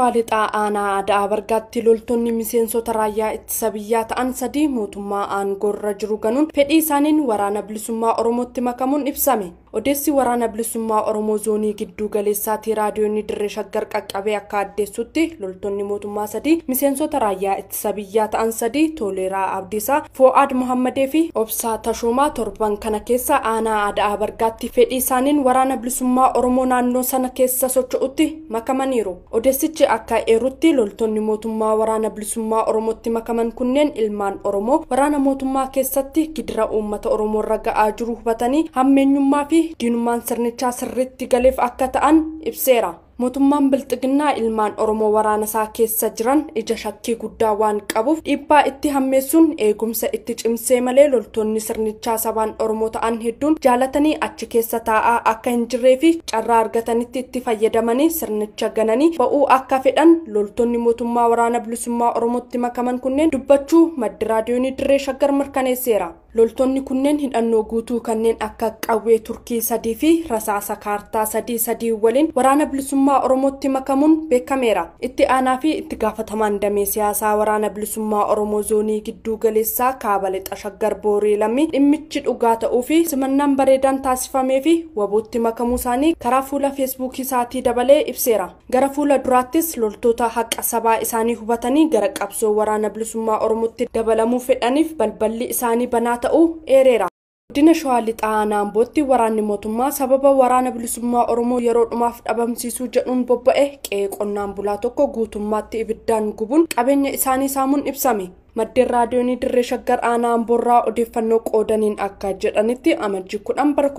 shawaalixaa aanaa aadaa bargaatti loltoonni miseensota raayyaa ittisa biyyaa ta'an sadii mootummaa aangorra jiru ganuun fedhii isaaniin waraana bilisummaa Oromootti makamuun ibsame. Odeessi waraana bilisummaa Oromoo zoonii gidduu galeessaatti raadiyoonni dirree shaggar qaqqabee akka addeessutti loltoonni mootummaa sadii miseensota raayyaa ittisa biyyaa ta'an sadii Toleeraa Abdiisaa, Fo'aad Muhammadee fi Obsaa Tashoomaa torban kana keessa aanaa aadaa bargaatti fedhii isaaniin waraana bilisummaa Oromoo naannoo sana keessa socho'utti makamaniiru. Odeessichi akka eerutti loltoonni mootummaa waraana bilisummaa Oromootti makaman kunneen ilmaan Oromoo waraana mootummaa keessatti gidira uummata Oromoo irra ga'aa jiru hubatanii hammeenyummaa fi diinummaan sirnichaa sirriitti galeef akka ta'an ibseera. Mootummaan bilxiginnaa ilmaan Oromoo waraana isaa keessa jiran ija shakkii guddaa waan qabuuf dhiibbaa itti hammeessuun eegumsa itti cimsee malee loltoonni sirnichaa sabaan Oromoo ta'an hedduun jaalatanii achi keessa taa'aa akka hin jirree fi carraa argatanitti itti fayyadamanii sirnicha gananii ba'uu akka fedhan loltoonni mootummaa waraana bilisummaa Oromootti makaman kunneen dubbachuu maddi raadiyoonii dirree shaggar mirkaneesseera. Loltoonni kunneen hidhannoo guutuu kanneen akka qawwee turkii sadii fi rasaasa kaartaa sadii waliin waraana bilisummaa Oromootti makamuun beekameera. Itti aanaa fi itti gaafatamaan damee siyaasaa waraana bilisummaa Oromoo zoonii gidduu galeessaa kaaba lixa shaggar Boorii Lammii dhimmichi dhugaa ta'uu fi simannaan bareedaan taasifamee fi wabootti makamuu isaanii karaa fuula feesbuukii isaatii dabalee ibseera. Gara fuula duraattis loltoota haqa sabaa isaanii hubatanii gara qabsoo waraana bilisummaa Oromootti dabalamuu fedhaniif balballi isaanii banaa ta'uu eereera. Godina shawaalixaa aanaa Ambootti waraanni mootummaa sababa waraana bilisummaa Oromoo yeroo dhumaaf dhabamsiisuu jedhuun bobba'e qe'ee qonnaan bulaa tokko guutummaatti ibiddaan gubuun qabeenya isaanii saamuun ibsame. Maddeen raadiyoonii dirree shaggar aanaa Amboorraa odeeffannoo qoodaniin akka jedhanitti amajjii 10 bara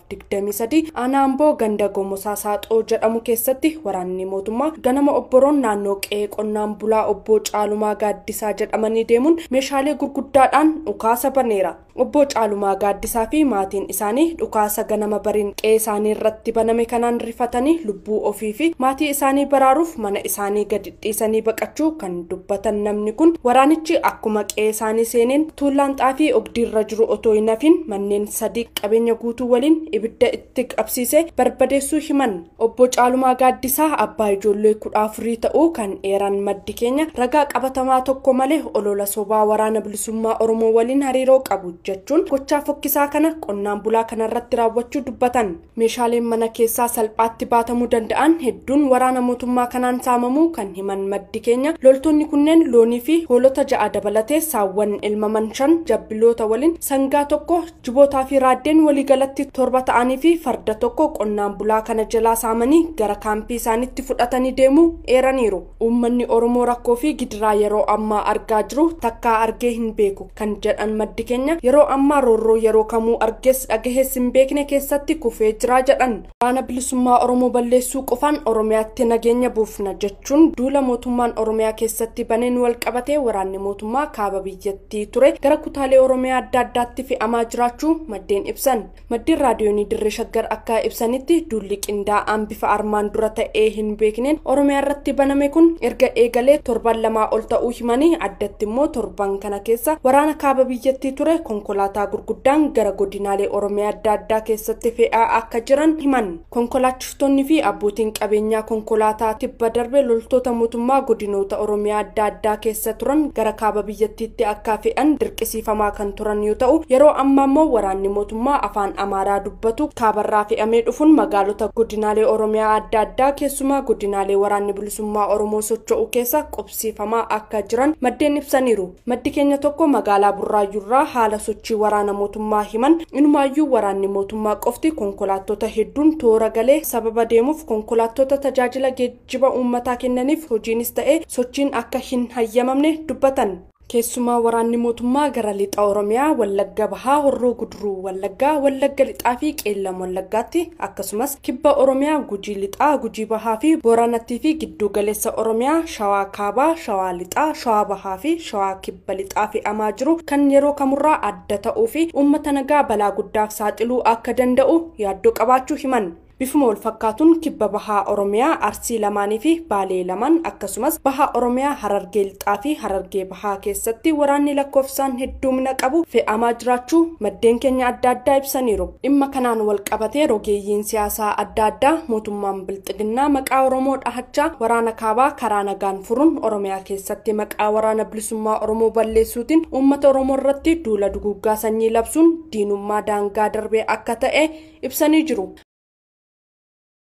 2023 aanaa Amboo ganda Gomosaa Saaxoo jedhamu keessatti waraanni mootummaa ganama obboroon naannoo qe'ee qonnaan bulaa obbo Caalumaa Gaaddisaa jedhamanii deemuun meeshaalee gurguddaadhaan dhukaasa baneera. Obbo Caalumaa Gaaddisaa fi maatiin isaanii dhukaasa ganama bariin qe'ee isaanii irratti baname kanaan rifatanii lubbuu ofii fi maatii isaanii baraaruuf mana isaanii gadi dhiisanii baqachuu kan dubbatan namni kun waraanichi akkuma qe'ee isaanii seeneen tuulaan xaafii ogdiirra jiru otoo hin hafin manneen sadii qabeenya guutuu waliin ibidda itti qabsiisee barbadeessuu himan. Obbo Caalumaa Gaaddisaa abbaa ijoollee 14 ta'uu kan eeran maddi keenya ragaa qabatamaa tokko malee olola sobaa waraana bilisummaa Oromoo waliin hariiroo qabu jechuun gochaa fokkisaa kana qonnaan bulaa kanarratti raawwachuu dubbatan. Meeshaaleen mana keessaa salphaatti baatamuu danda'an hedduun waraana mootummaa kanaan saamamuu kan himan maddi keenya loltoonni kunneen loonii fi hoolota ja'a dabalatee saawwan ilmaman 5 jabbiloota waliin sangaa tokko jibootaa fi raaddeen waliigalatti 7 ta'anii fi farda tokko qonnaan bulaa kana jalaa saamanii gara kaampii isaaniitti fudhatanii deemuu eeraniiru. Uummanni Oromoo rakkoo fi gidiraa yeroo ammaa argaa jiru takkaa argee hin beeku kan jedhan maddi keenya yeroo ammaa roorroo yeroo kamuu argees dhagahees hin beekne keessatti kufee jira jedhan. Waraana bilisummaa Oromoo balleessuu qofaan Oromiyaatti nageenya buufna jechuun duula mootummaan Oromiyaa keessatti baneen wal qabatee waraanni mootummaa kaaba biyyattii ture gara kutaalee Oromiyaa adda addaatti fe'amaa jiraachuu maddeen ibsan. Maddeen raadiyoonii dirree shaggar akka ibsanitti duulli qindaa'aan bifa armaan dura ta'ee hin beekneen Oromiyaa irratti baname kun erga eegalee torban lamaa ol ta'uu himanii addatti immoo torban kana keessa waraana kaaba biyyattii ture konkolaataa gurguddaan gara godinaalee Oromiyaa adda addaa keessatti fe'aa akka jiran himan. Konkolaachistoonni fi abbootiin qabeenyaa konkolaataa tibba darbe loltoota mootummaa godinoota Oromiyaa adda addaa keessa turan gara kaaba biyyattiitti akka fe'an dirqisiifamaa kan turan yoo ta'u yeroo ammaa immoo waraanni mootummaa afaan Amaaraa dubbatu kaabarraa fe'amee dhufuun magaalota godinaalee Oromiyaa adda addaa keessumaa godinaalee waraanni bilisummaa Oromoo socho'u keessa qubsiifamaa akka jiran maddeen ibsaniiru. Maddi keenya tokko magaalaa Burraayyuurraa haala sochii waraana mootummaa himan inumaayyuu waraanni mootummaa qofti konkolaattota hedduun toora galee sababa deemuuf konkolaattota tajaajila geejjiba uummataa kennaniif hojiinis ta'ee sochiin akka hin hayyamamne dubbatan. Keessumaa waraanni mootummaa gara lixa Oromiyaa Wallagga Bahaa Horroo Guduruu Wallaggaa Wallagga Lixaa fi Qeellam Wallaggaatti akkasumas kibba Oromiyaa Gujii Lixaa Gujii Bahaa fi Booranatti fi giddu galeessa Oromiyaa Shawaa Kaabaa Shawaa Lixaa Shawaa Bahaa fi Shawaa Kibba Lixaa fe'amaa jiru kan yeroo kamurraa adda ta'uu fi uummata nagaa balaa guddaaf saaxiluu akka danda'u yaaddoo qabaachuu himan. bifuma wal fakkaatuun kibba bahaa Oromiyaa Arsii lamaanii fi Baalee lamaan akkasumas bahaa Oromiyaa Harargee lixaa fi Harargee bahaa keessatti waraanni lakkoofsaan hedduumina qabu fe'amaa jiraachuu maddeen keenya adda addaa ibsaniiru. Dhimma kanaan wal qabatee rogeeyyiin siyaasaa adda addaa mootummaan Bilxiginnaa maqaa Oromoo dhahachaa waraana kaabaa karaa nagaan furuun Oromiyaa keessatti maqaa waraana bilisummaa Oromoo balleessuutiin uummata Oromoo irratti duula duguggaa sanyii labsuun diinummaa daangaa darbee akka ta'e ibsanii jiru.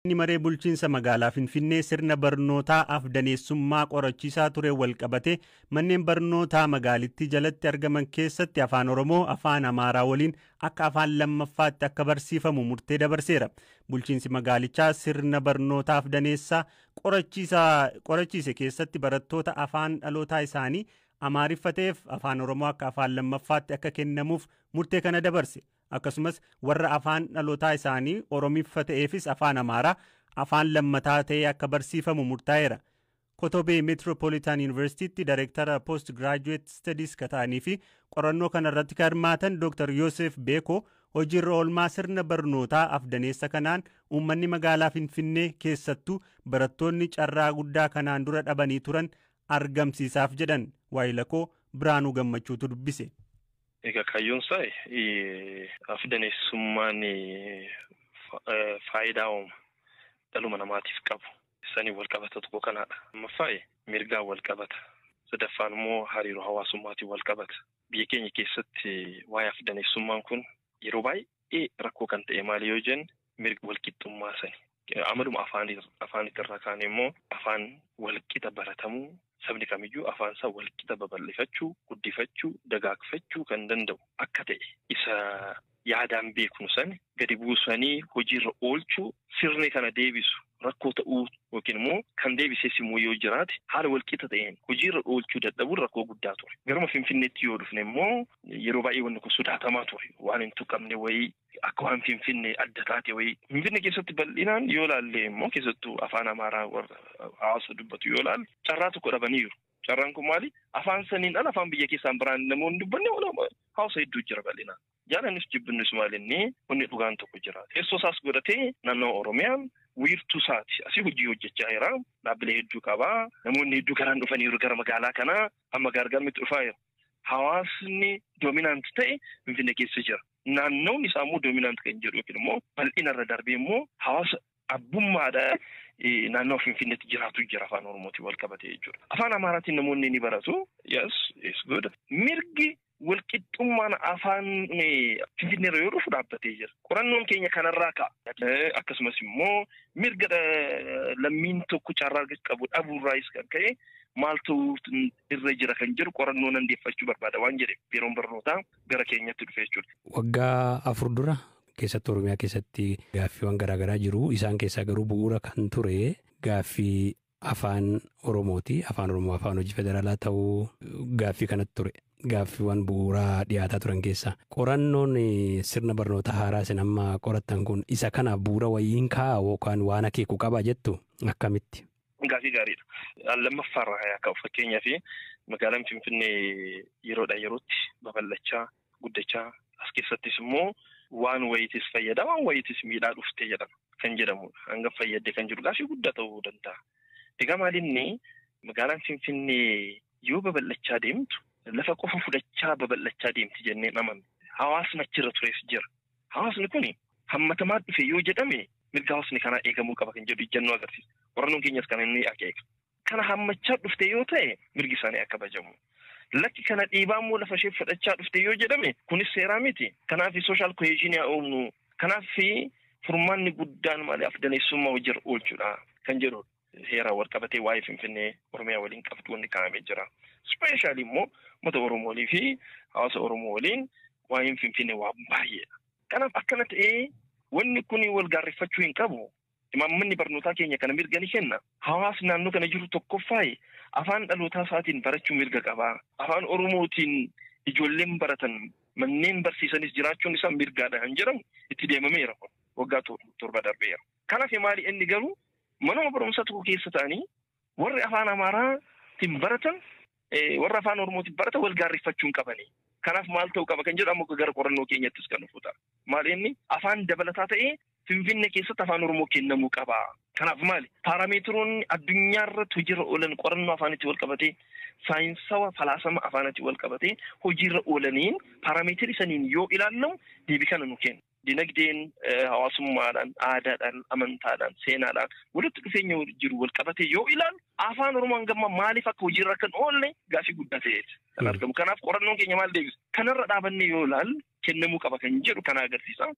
Inni maree bulchiinsa magaalaa Finfinnee sirna barnootaa afdaneessummaa qorachiisaa ture wal qabate manneen barnootaa magaalittii jalatti argaman keessatti afaan Oromoo afaan Amaaraa waliin akka afaan lammaffaatti akka barsiifamu murtee dabarseera. Bulchiinsi magaalichaa sirna barnootaa afdaneessaa qorachiise keessatti barattoota afaan dhalootaa isaanii Amaariffateef afaan Oromoo akka afaan lammaffaatti akka kennamuuf murtee kana dabarse. Akkasumas warra afaan dhalootaa isaanii Oromiffateefis afaan Amaaraa afaan lammataa ta'ee akka barsiifamu murtaa'eera. Kotobee Metropolitan Universitytti Director Post Graduate Studies kata'anii fi qorannoo kanarratti kan hirmaatan Dr. Yosef Beeko hojiirra oolmaa sirna barnootaa afdaneessa kanaan uummanni magaalaa Finfinnee keessattuu barattoonni carraa guddaa kanaan dura dhabanii turan argamsiisaaf jedhan waayilakoo Biraanuu Gammachuutu dubbise. Egaa kaayyoon isaa afdaneessummaan faayidaa dhaluma namaatiif qabu. Sanii wal qabata tokko kanaadha. Ammaffaa mirgaa wal qabata. Sadaffaan immoo hariiroo hawaasummaatiin wal qabata. Biyya keenya keessatti waa'ee afdaneessummaan kun yeroo baay'ee rakkoo kan ta'e maali yoo jenne mirga walqixxummaa sani. Amaluma afaanitirraa kaane immoo afaan walqixa baratamuu sabni kamiyyuu afaan isaa walqixa babal'ifachuu, guddifachuu, dagaagfachuu kan danda'u akka ta'e isa yaadaan beeknu sani gadi buusanii hojiirra oolchuu sirni kana deebisu rakkoo ta'uu yookiin immoo kan deebisees immoo yoo jiraate haala walqixa ta'een hojiirra oolchuu dadhabuun rakkoo guddaa ture. Garuma Finfinneetti yoo dhufne immoo yeroo baay'ee wanni kun sodaatamaa ture. Waan hin tuqamne wayii akka waan Finfinnee adda taate wayii. Finfinnee keessatti bal'inaan yoo laalle immoo keessattuu afaan Amaaraa warra hawaasa dubbatu yoo laalle carraa tokko dhabaniiru. Carraan kun maali? Afaan saniin ala afaan biyya keessaan biraan namoonni dubbanne hawaasa hedduu jira bal'inaan. Jaalannis jibbinnis maalinni wanni dhugaan tokko jira. Teessoo isaas godhatee naannoo Oromiyaan wiirtuu isaati. Asii hojii hojjechaa jira. Dhaabbilee hedduu qabaa. Namoonni hedduu karaan dhufaniiru gara magaalaa kanaa. Amma gargaarmitti dhufaa jira. Hawaasni doominaant ta'e Finfinnee keessa jira. Naannoon isaa immoo doominaant kan jedhu yookiin immoo bal'inarra darbee immoo hawaasa abbummaadhaan naannoo Finfinneetti jiraatu jira afaan Oromootiin wal qabatee jechuudha. Afaan Amaaraatiin namoonni ni baratu. Yes, it's good. Mirgi walqixxummaan afaan Finfinneerra yoo dhufu dhaabbatee jira. Qorannoon keenya kanarraa ka'a. Akkasumas immoo mirga lammiin tokko carraa qabu dhabuurraayis kan ka'e maal ta'uu irra jira kan jedhu qorannoo nandeeffachuu barbaada waan jedhe biiroon barnootaa gara keenyatti dhufe jechuudha. Waggaa 4 dura keessatti Oromiyaa keessatti gaaffiiwwan garaagaraa jiru. Isaan keessaa garuu bu'uura kan ture gaaffii afaan Oromooti. Afaan Oromoo afaan hojii federaalaa ta'uu gaaffii kanatti ture. Gaaffiiwwan bu'uuraa dhiyaataa turan keessaa. Qorannoon sirna barnoota haaraa isin amma qorattan kun isa kana bu'uura wayiin kaa'aa yookaan waan akeeku qaba jettu akkamitti? Gaaffii gaariidha. Lammaffaarraa haa ka'u fakkeenyaaf magaalaan Finfinnee yeroodhaa yerootti babal'achaa guddachaa as keessattis immoo waan wayiitis fayyada waan wayiitis miidhaa dhuftee jedhama kan jedhamudha. Hanga fayyadde kan jiru gaaffii guddaa ta'uu danda'a. Egaa maalinni magaalaan Finfinnee yoo babal'achaa deemtu lafa qofa fudhachaa babal'achaa deemti jennee amanna. Hawaasni achirra tures jira. Hawaasni kun hammatamaa dhufe yoo jedhame mirga hawaasni kanaa eegamuu qaba kan jedhu ijjannoo agarsiisa. Qorannoon keenyas kan inni akeeka. Kana hammachaa dhufte yoo ta'e mirgi isaanii akka kabajamu. Lakki kana dhiibaa immoo lafa ishee fudhachaa dhufte yoo jedhame kunis seeraa miti. Kanaaf sooshaal koheeshinii haa uumnu. Kanaaf furmaanni guddaan maali afdaneessummaa hojiirra oolchuudha kan jedhudha. Heeraan wal qabatee waa'ee Finfinnee Oromiyaa waliin qabdu wanni kaa'amee jira. Ispeeshaalii immoo uummata Oromoo fi hawaasa Oromoo waliin waa'een Finfinnee waan baay'eedha. Kanaaf akkana ta'ee wanni kun wal gaarreeffachuu hin qabu. Imaammanni barnootaa keenya kana mirga ni kenna. Hawaasni naannoo kana jiru tokkoffaa afaan dhalootaa isaatiin barachuu mirga qaba. Afaan Oromootiin ijoolleen baratan manneen barsiisanis jiraachuun isaa mirgaadha kan jedhamu itti deemameera waggaa 7 darbeera. Kanaaf maali inni garuu manuma barumsa tokko keessa ta'anii warri afaan Amaaraatiin baratan warra afaan Oromootiin baratan wal gaarreeffachuu hin qabani. Kanaaf maal ta'uu qaba kan jedhamu gara qorannoo keenyattis kan dhufuudha. maal inni afaan dabalataa ta'ee Finfinnee keessatti afaan Oromoo kennamuu qaba. Kanaaf maali? Paarameetiroonni addunyaa irratti hojiirra oolan qorannoo afaanitti wal qabatee saayinsawa falaasama afaanitti wal qabatee hojiirra oolaniin paarameetirii saniin yoo ilaallamu deebii kana nu kenna. Dinagdeen hawaasummaadhaan, aadaadhaan, amantaadhaan, seenaadhaan walitti dhufeenya jiru wal qabatee yoo ilaalu afaan Oromoon gamma maaliif akka hojiirra kan oolle gaafii guddaa ta'eeti. Kan argamu. Kanaaf qorannoon keenya maal deebisa? Kanarra dhaabannee yoo ilaalu kennamuu qaba kan jedhu kana agarsiisa.